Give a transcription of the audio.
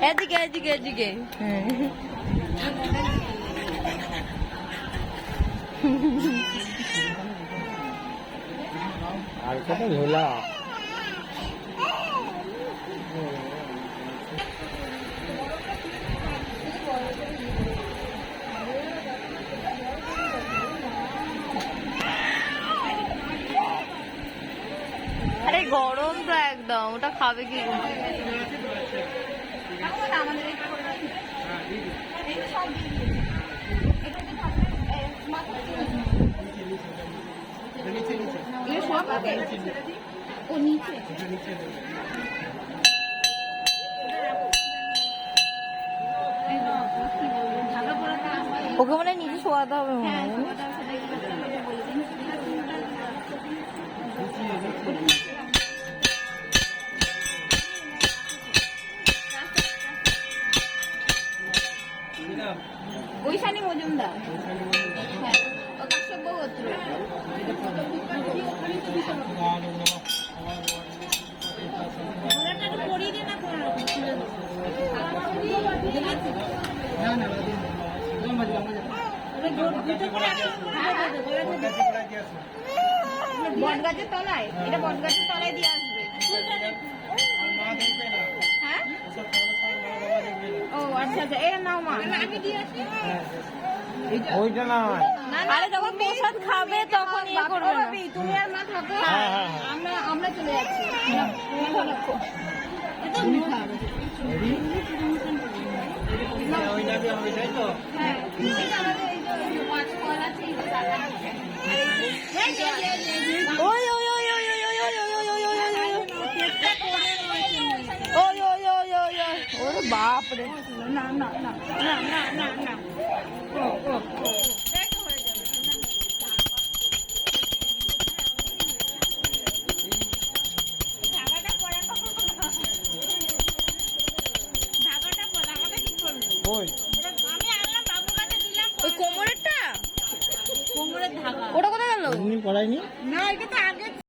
এদিকে এদিকে এদিকে আর কত ঝোলা আরে গরম তো একদম, ওটা খাবে কি করে? ওকে মানে নিচে শোয়াতে হবে মনে হয়। ঐশানী মজুমদার, হ্যাঁ, ও কাশ্যপ গোত্র। বটগাছের তলায়, এটা বটগাছের তলায় দিয়ে আসবে। হ্যাঁ, ও আচ্ছা আচ্ছা, এর নাও মা, আমি দিয়ে আসি। ওইটা না, আরে যখন প্রসাদ খাবে তখন ইয়ে করবে না। তুমি আর মা থাকো, হ্যাঁ, হ্যাঁ, হ্যাঁ। আমরা চলে যাচ্ছি। ওই ওই ওই ওই ওই ওই ওই ওই ওই ওই ওই ওরে বাপ রে। না না না না না না না, ও ও ও ওই ওই কোমরেরটা, কোমরের ধাগা ওটা কোথায় গেল? এমনি পড়ায়নি। না, এটা তো আগে